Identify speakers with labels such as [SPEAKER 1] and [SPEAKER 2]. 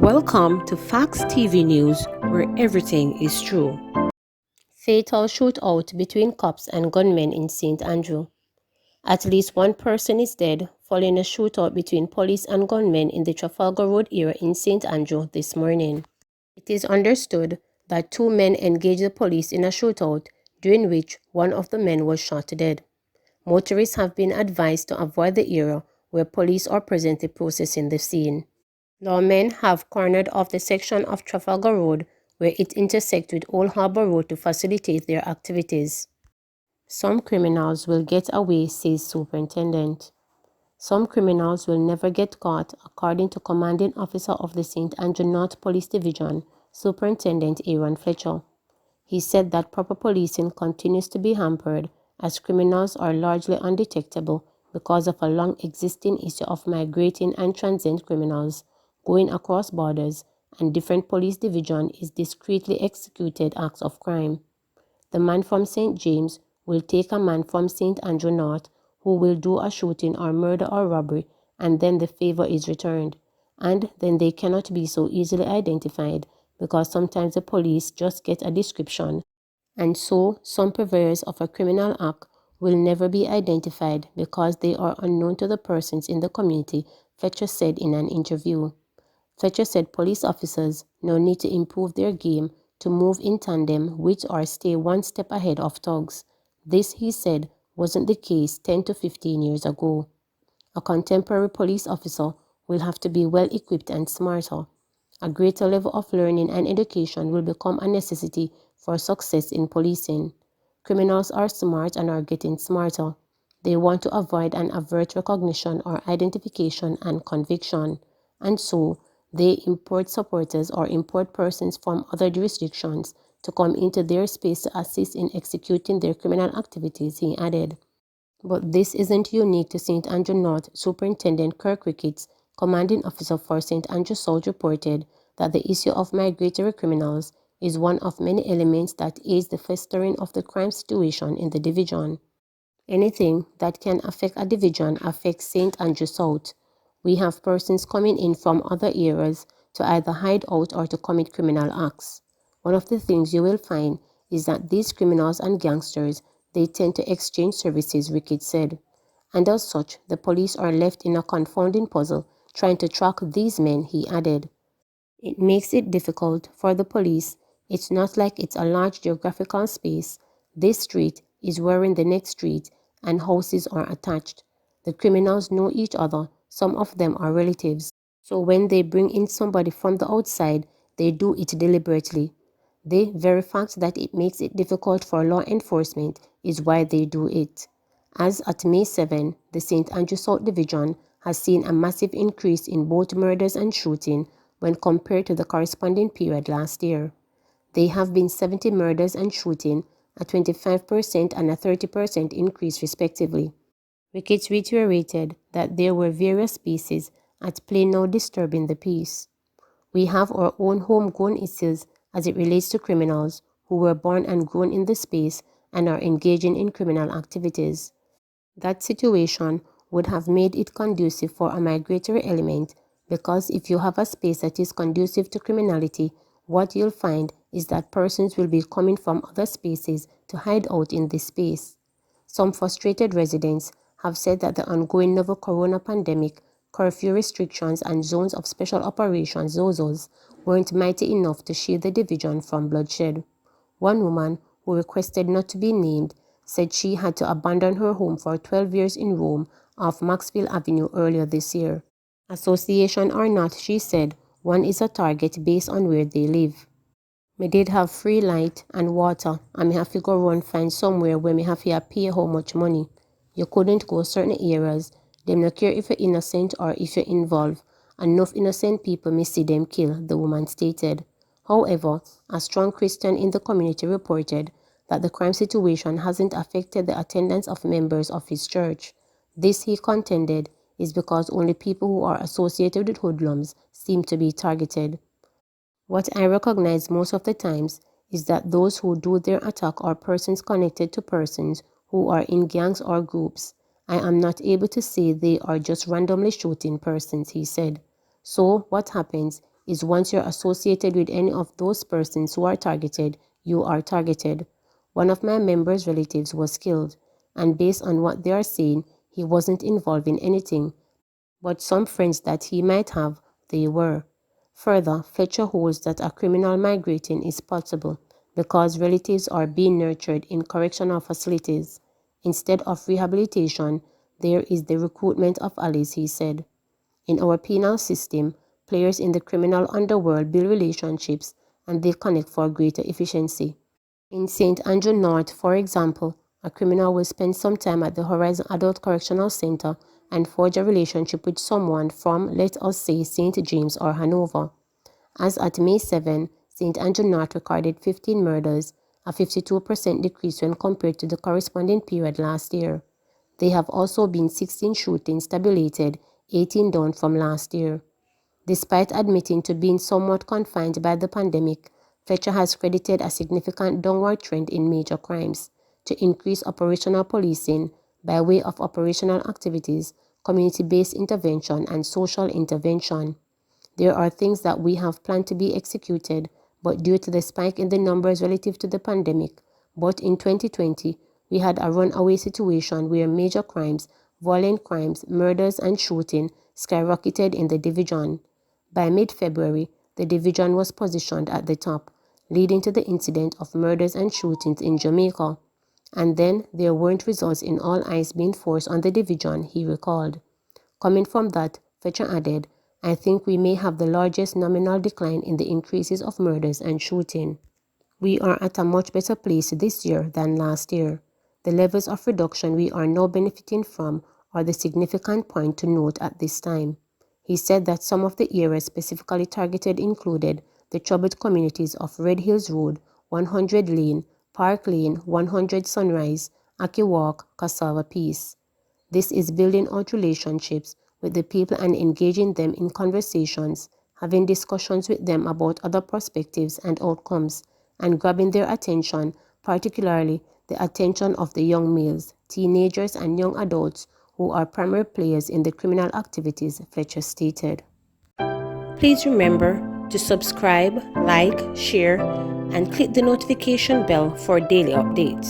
[SPEAKER 1] Welcome to Facts TV News, where everything is true. Fatal shootout between cops and gunmen in St. Andrew. At least one person is dead following a shootout between police and gunmen in the Trafalgar Road area in St. Andrew this morning. It is understood that two men engaged the police in a shootout, during which one of the men was shot to death. Motorists have been advised to avoid the area where police are presently processing the scene. Lawmen have cornered off the section of Trafalgar Road where it intersects with Old Harbour Road to facilitate their activities. Some criminals will get away, says Superintendent. Some criminals will never get caught, according to Commanding Officer of the St. Andrew North Police Division, Superintendent Aaron Fletcher. He said that proper policing continues to be hampered as criminals are largely undetectable because of a long-existing issue of migrating and transient criminals going across borders, and different police division is discreetly executed acts of crime. The man from St. James will take a man from St. Andrew North who will do a shooting or murder or robbery, and then the favor is returned. And then they cannot be so easily identified because sometimes the police just get a description. And so some purveyors of a criminal act will never be identified because they are unknown to the persons in the community, Fletcher said in an interview. Fletcher said police officers now need to improve their game to move in tandem with or stay one step ahead of thugs. This, he said, wasn't the case 10 to 15 years ago. A contemporary police officer will have to be well equipped and smarter. A greater level of learning and education will become a necessity for success in policing. Criminals are smart and are getting smarter. They want to avoid and avert recognition or identification and conviction, and so they import supporters or import persons from other jurisdictions to come into their space to assist in executing their criminal activities, he added. But this isn't unique to St. Andrew North. Superintendent Kirk Ricketts, commanding officer for St. Andrew South, reported that the issue of migratory criminals is one of many elements that aids the festering of the crime situation in the division. Anything that can affect a division affects St. Andrew South. We have persons coming in from other areas to either hide out or to commit criminal acts. One of the things you will find is that these criminals and gangsters, they tend to exchange services, Ricketts said. And as such, the police are left in a confounding puzzle trying to track these men, he added. It makes it difficult for the police. It's not like it's a large geographical space. This street is wearing the next street and houses are attached. The criminals know each other. Some of them are relatives. So when they bring in somebody from the outside, they do it deliberately. The very fact that it makes it difficult for law enforcement is why they do it. As at May 7, the St. Andrew South Division has seen a massive increase in both murders and shooting when compared to the corresponding period last year. There have been 70 murders and shooting, a 25% and a 30% increase respectively. Ricketts reiterated that there were various species at play now disturbing the peace. We have our own homegrown issues as it relates to criminals who were born and grown in the space and are engaging in criminal activities. That situation would have made it conducive for a migratory element because if you have a space that is conducive to criminality, what you'll find is that persons will be coming from other spaces to hide out in this space. Some frustrated residents have said that the ongoing novel corona pandemic, curfew restrictions and zones of special operations (ZOZOs) weren't mighty enough to shield the division from bloodshed. One woman, who requested not to be named, said she had to abandon her home for 12 years in Rome off Maxfield Avenue earlier this year. Association or not, she said, one is a target based on where they live. Me did have free light and water and me have to go run find somewhere where me have to pay how much money. You couldn't go certain areas. Them no care if you're innocent or if you're involved. Enough innocent people me see them kill, the woman stated. However, a strong Christian in the community reported that the crime situation hasn't affected the attendance of members of his church. This, he contended, is because only people who are associated with hoodlums seem to be targeted. What I recognize most of the times is that those who do their attack are persons connected to persons who are in gangs or groups. I am not able to say they are just randomly shooting persons, he said. So what happens is once you're associated with any of those persons who are targeted, you are targeted. One of my member's relatives was killed, and based on what they are saying, he wasn't involved in anything, but some friends that he might have, they were. Further, Fletcher holds that a criminal migrating is possible because relatives are being nurtured in correctional facilities. Instead of rehabilitation, there is the recruitment of allies, he said. In our penal system, players in the criminal underworld build relationships and they connect for greater efficiency. In St. Andrew North, for example, a criminal will spend some time at the Horizon Adult Correctional Center and forge a relationship with someone from, let us say, St. James or Hanover. As at May 7, St. Andrew North recorded 15 murders, a 52% decrease when compared to the corresponding period last year. There have also been 16 shootings tabulated, 18 down from last year. Despite admitting to being somewhat confined by the pandemic, Fletcher has credited a significant downward trend in major crimes to increase operational policing by way of operational activities, community-based intervention, and social intervention. There are things that we have planned to be executed, but due to the spike in the numbers relative to the pandemic, but in 2020, we had a runaway situation where major crimes, violent crimes, murders, and shooting skyrocketed in the division. By mid-February, the division was positioned at the top, leading to the incident of murders and shootings in Jamaica. And then there weren't results in all eyes being forced on the division, he recalled. Coming from that, Fletcher added, I think we may have the largest nominal decline in the increases of murders and shooting. We are at a much better place this year than last year. The levels of reduction we are now benefiting from are the significant point to note at this time. He said that some of the areas specifically targeted included the troubled communities of Red Hills Road, 100 Lane, Park Lane, 100 Sunrise, Aki Walk, Cassava Peace. This is building out relationships with the people and engaging them in conversations, having discussions with them about other perspectives and outcomes, and grabbing their attention, particularly the attention of the young males, teenagers, and young adults who are primary players in the criminal activities, Fletcher stated. Please remember to subscribe, like, share, and click the notification bell for daily updates.